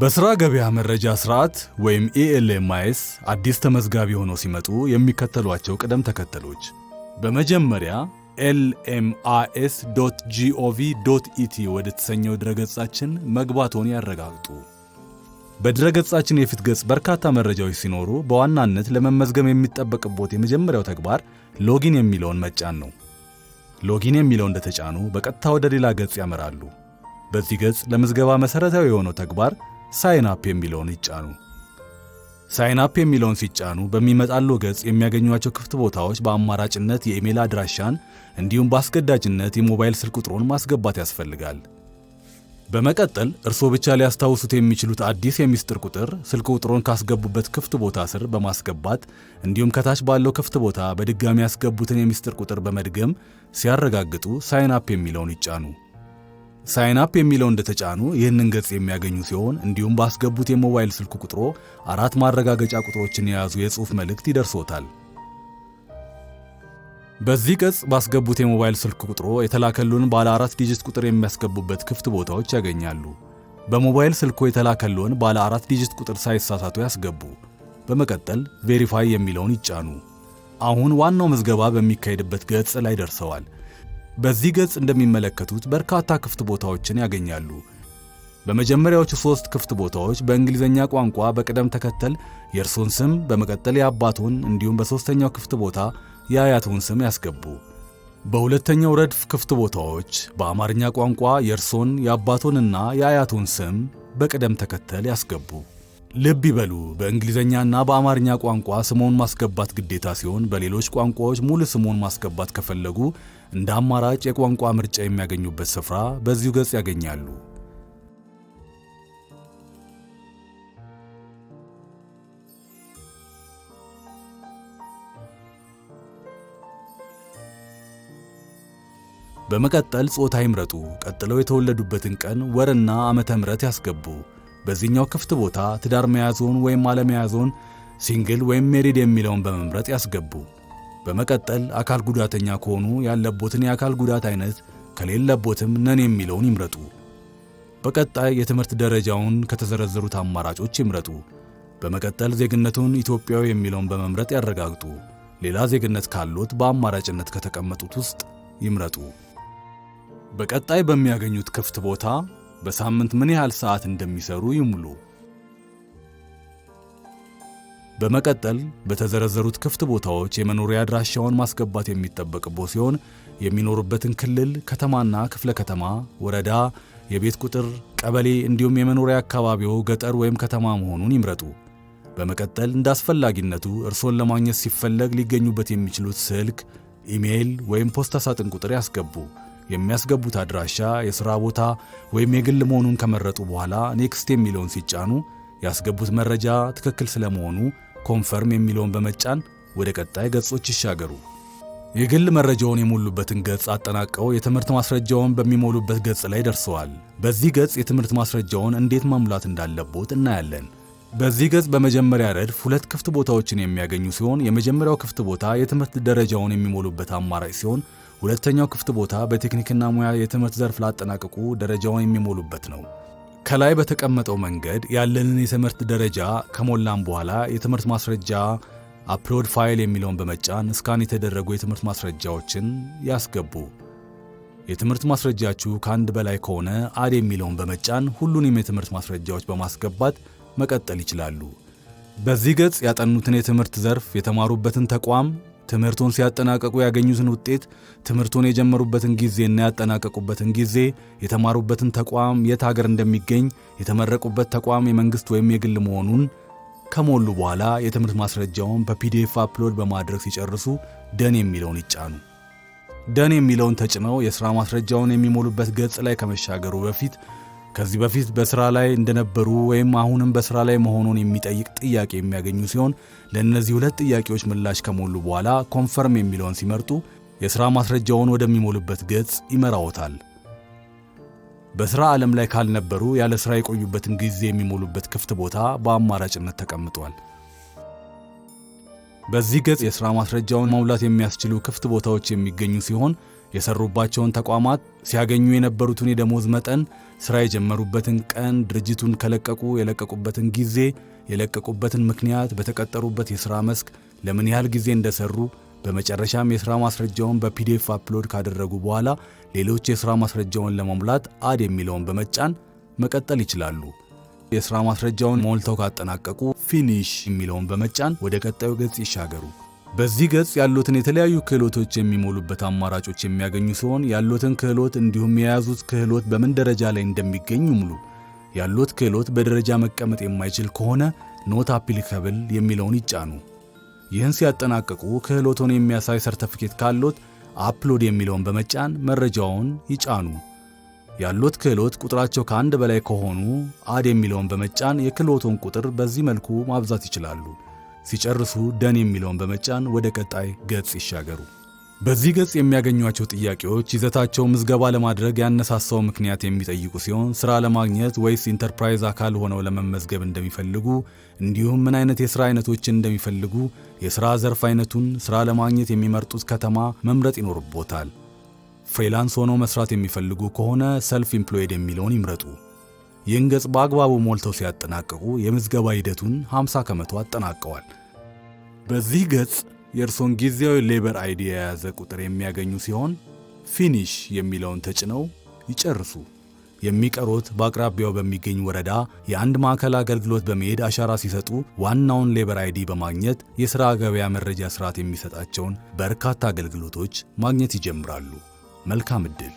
በስራ ገበያ መረጃ ስርዓት ወይም ኤኤልኤምአይኤስ አዲስ ተመዝጋቢ ሆነው ሲመጡ የሚከተሏቸው ቅደም ተከተሎች። በመጀመሪያ lmis.gov.et ወደ ተሰኘው ድረገጻችን መግባቶን ያረጋግጡ። በድረገጻችን የፊት ገጽ በርካታ መረጃዎች ሲኖሩ በዋናነት ለመመዝገብ የሚጠበቅቦት የመጀመሪያው ተግባር ሎጊን የሚለውን መጫን ነው። ሎጊን የሚለውን እንደተጫኑ በቀጥታ ወደ ሌላ ገጽ ያመራሉ። በዚህ ገጽ ለምዝገባ መሰረታዊ የሆነው ተግባር ሳይን አፕ የሚለውን ይጫኑ። ሳይን አፕ የሚለውን ሲጫኑ በሚመጣለው ገጽ የሚያገኟቸው ክፍት ቦታዎች በአማራጭነት የኢሜል አድራሻን እንዲሁም በአስገዳጅነት የሞባይል ስልክ ቁጥሩን ማስገባት ያስፈልጋል። በመቀጠል እርስዎ ብቻ ሊያስታውሱት የሚችሉት አዲስ የሚስጥር ቁጥር ስልክ ቁጥሩን ካስገቡበት ክፍት ቦታ ስር በማስገባት እንዲሁም ከታች ባለው ክፍት ቦታ በድጋሚ ያስገቡትን የሚስጥር ቁጥር በመድገም ሲያረጋግጡ ሳይን አፕ የሚለውን ይጫኑ። ሳይን አፕ የሚለውን እንደተጫኑ ይህንን ገጽ የሚያገኙ ሲሆን እንዲሁም ባስገቡት የሞባይል ስልክ ቁጥሮ 4 ማረጋገጫ ቁጥሮችን የያዙ የጽሑፍ መልእክት ይደርሶታል። በዚህ ገጽ ባስገቡት የሞባይል ስልክ ቁጥሮ የተላከሉን ባለ 4 ዲጂት ቁጥር የሚያስገቡበት ክፍት ቦታዎች ያገኛሉ። በሞባይል ስልኮ የተላከሉን ባለ 4 ዲጂት ቁጥር ሳይሳሳቱ ያስገቡ። በመቀጠል ቬሪፋይ የሚለውን ይጫኑ። አሁን ዋናው ምዝገባ በሚካሄድበት ገጽ ላይ ደርሰዋል። በዚህ ገጽ እንደሚመለከቱት በርካታ ክፍት ቦታዎችን ያገኛሉ። በመጀመሪያዎቹ 3 ክፍት ቦታዎች በእንግሊዘኛ ቋንቋ በቅደም ተከተል የእርሶን ስም፣ በመቀጠል የአባቶን እንዲሁም በሶስተኛው ክፍት ቦታ የአያቶን ስም ያስገቡ። በሁለተኛው ረድፍ ክፍት ቦታዎች በአማርኛ ቋንቋ የእርሶን፣ የአባቶንና የአያቶን ስም በቅደም ተከተል ያስገቡ። ልብ ይበሉ፣ በእንግሊዘኛና በአማርኛ ቋንቋ ስሞን ማስገባት ግዴታ ሲሆን በሌሎች ቋንቋዎች ሙሉ ስሞን ማስገባት ከፈለጉ እንደ አማራጭ የቋንቋ ምርጫ የሚያገኙበት ስፍራ በዚሁ ገጽ ያገኛሉ። በመቀጠል ጾታ ይምረጡ። ቀጥለው የተወለዱበትን ቀን፣ ወርና ዓመተ ምህረት ያስገቡ። በዚህኛው ክፍት ቦታ ትዳር መያዝዎን ወይም አለመያዝዎን፣ ሲንግል ወይም ሜሪድ የሚለውን በመምረጥ ያስገቡ። በመቀጠል አካል ጉዳተኛ ከሆኑ ያለቦትን የአካል ጉዳት አይነት፣ ከሌለቦትም ነን የሚለውን ይምረጡ። በቀጣይ የትምህርት ደረጃውን ከተዘረዘሩት አማራጮች ይምረጡ። በመቀጠል ዜግነቱን ኢትዮጵያዊ የሚለውን በመምረጥ ያረጋግጡ። ሌላ ዜግነት ካሉት በአማራጭነት ከተቀመጡት ውስጥ ይምረጡ። በቀጣይ በሚያገኙት ክፍት ቦታ በሳምንት ምን ያህል ሰዓት እንደሚሰሩ ይሙሉ። በመቀጠል በተዘረዘሩት ክፍት ቦታዎች የመኖሪያ አድራሻውን ማስገባት የሚጠበቅቦት ሲሆን የሚኖሩበትን ክልል፣ ከተማና ክፍለ ከተማ፣ ወረዳ፣ የቤት ቁጥር፣ ቀበሌ እንዲሁም የመኖሪያ አካባቢው ገጠር ወይም ከተማ መሆኑን ይምረጡ። በመቀጠል እንደ አስፈላጊነቱ እርሶን ለማግኘት ሲፈለግ ሊገኙበት የሚችሉት ስልክ፣ ኢሜይል ወይም ፖስታ ሳጥን ቁጥር ያስገቡ። የሚያስገቡት አድራሻ የሥራ ቦታ ወይም የግል መሆኑን ከመረጡ በኋላ ኔክስት የሚለውን ሲጫኑ ያስገቡት መረጃ ትክክል ስለመሆኑ ኮንፈርም የሚለውን በመጫን ወደ ቀጣይ ገጾች ይሻገሩ። የግል መረጃውን የሞሉበትን ገጽ አጠናቀው የትምህርት ማስረጃውን በሚሞሉበት ገጽ ላይ ደርሰዋል። በዚህ ገጽ የትምህርት ማስረጃውን እንዴት መሙላት እንዳለቦት እናያለን። በዚህ ገጽ በመጀመሪያ ረድፍ 2 ክፍት ቦታዎችን የሚያገኙ ሲሆን የመጀመሪያው ክፍት ቦታ የትምህርት ደረጃውን የሚሞሉበት አማራጭ ሲሆን ሁለተኛው ክፍት ቦታ በቴክኒክና ሙያ የትምህርት ዘርፍ ላጠናቀቁ ደረጃውን የሚሞሉበት ነው። ከላይ በተቀመጠው መንገድ ያለንን የትምህርት ደረጃ ከሞላን በኋላ የትምህርት ማስረጃ አፕሎድ ፋይል የሚለውን በመጫን ስካን የተደረጉ የትምህርት ማስረጃዎችን ያስገቡ። የትምህርት ማስረጃችሁ ከአንድ በላይ ከሆነ አድ የሚለውን በመጫን ሁሉንም የትምህርት ማስረጃዎች በማስገባት መቀጠል ይችላሉ። በዚህ ገጽ ያጠኑትን የትምህርት ዘርፍ፣ የተማሩበትን ተቋም፣ ትምህርቱን ሲያጠናቀቁ ያገኙትን ውጤት፣ ትምህርቱን የጀመሩበትን ጊዜና ያጠናቀቁበትን ጊዜ፣ የተማሩበትን ተቋም የት ሀገር እንደሚገኝ፣ የተመረቁበት ተቋም የመንግስት ወይም የግል መሆኑን ከሞሉ በኋላ የትምህርት ማስረጃውን በፒዲኤፍ አፕሎድ በማድረግ ሲጨርሱ ደን የሚለውን ይጫኑ። ደን የሚለውን ተጭነው የሥራ ማስረጃውን የሚሞሉበት ገጽ ላይ ከመሻገሩ በፊት ከዚህ በፊት በሥራ ላይ እንደነበሩ ወይም አሁንም በሥራ ላይ መሆኑን የሚጠይቅ ጥያቄ የሚያገኙ ሲሆን ለእነዚህ 2 ጥያቄዎች ምላሽ ከሞሉ በኋላ ኮንፈርም የሚለውን ሲመርጡ የሥራ ማስረጃውን ወደሚሞሉበት ገጽ ይመራዎታል። በሥራ ዓለም ላይ ካልነበሩ ያለ ሥራ የቆዩበትን ጊዜ የሚሞሉበት ክፍት ቦታ በአማራጭነት ተቀምጧል። በዚህ ገጽ የሥራ ማስረጃውን መሙላት የሚያስችሉ ክፍት ቦታዎች የሚገኙ ሲሆን የሰሩባቸውን ተቋማት፣ ሲያገኙ የነበሩትን የደሞዝ መጠን፣ ስራ የጀመሩበትን ቀን፣ ድርጅቱን ከለቀቁ የለቀቁበትን ጊዜ፣ የለቀቁበትን ምክንያት፣ በተቀጠሩበት የሥራ መስክ ለምን ያህል ጊዜ እንደሰሩ፣ በመጨረሻም የሥራ ማስረጃውን በፒዲኤፍ አፕሎድ ካደረጉ በኋላ ሌሎች የሥራ ማስረጃውን ለመሙላት አድ የሚለውን በመጫን መቀጠል ይችላሉ። የሥራ ማስረጃውን ሞልተው ካጠናቀቁ ፊኒሽ የሚለውን በመጫን ወደ ቀጣዩ ገጽ ይሻገሩ። በዚህ ገጽ ያሉትን የተለያዩ ክህሎቶች የሚሞሉበት አማራጮች የሚያገኙ ሲሆን ያሉትን ክህሎት እንዲሁም የያዙት ክህሎት በምን ደረጃ ላይ እንደሚገኙ ሙሉ። ያሉት ክህሎት በደረጃ መቀመጥ የማይችል ከሆነ ኖት አፕሊካብል የሚለውን ይጫኑ። ይህን ሲያጠናቅቁ ክህሎቱን የሚያሳይ ሰርቲፊኬት ካሎት አፕሎድ የሚለውን በመጫን መረጃውን ይጫኑ። ያሉት ክህሎት ቁጥራቸው ከአንድ በላይ ከሆኑ አድ የሚለውን በመጫን የክህሎቱን ቁጥር በዚህ መልኩ ማብዛት ይችላሉ። ሲጨርሱ ደን የሚለውን በመጫን ወደ ቀጣይ ገጽ ይሻገሩ። በዚህ ገጽ የሚያገኟቸው ጥያቄዎች ይዘታቸው ምዝገባ ለማድረግ ያነሳሳው ምክንያት የሚጠይቁ ሲሆን ሥራ ለማግኘት ወይስ ኢንተርፕራይዝ አካል ሆነው ለመመዝገብ እንደሚፈልጉ፣ እንዲሁም ምን አይነት የሥራ አይነቶችን እንደሚፈልጉ፣ የሥራ ዘርፍ አይነቱን፣ ሥራ ለማግኘት የሚመርጡት ከተማ መምረጥ ይኖርቦታል። ፍሪላንስ ሆነው መስራት የሚፈልጉ ከሆነ ሰልፍ ኢምፕሎይድ የሚለውን ይምረጡ። ይህን ገጽ በአግባቡ ሞልተው ሲያጠናቅቁ የምዝገባ ሂደቱን 50 ከመቶ አጠናቀዋል። በዚህ ገጽ የእርሶን ጊዜያዊ ሌበር አይዲ የያዘ ቁጥር የሚያገኙ ሲሆን ፊኒሽ የሚለውን ተጭነው ይጨርሱ። የሚቀሩት በአቅራቢያው በሚገኝ ወረዳ የአንድ ማዕከል አገልግሎት በመሄድ አሻራ ሲሰጡ ዋናውን ሌበር አይዲ በማግኘት የሥራ ገበያ መረጃ ስርዓት የሚሰጣቸውን በርካታ አገልግሎቶች ማግኘት ይጀምራሉ። መልካም ዕድል!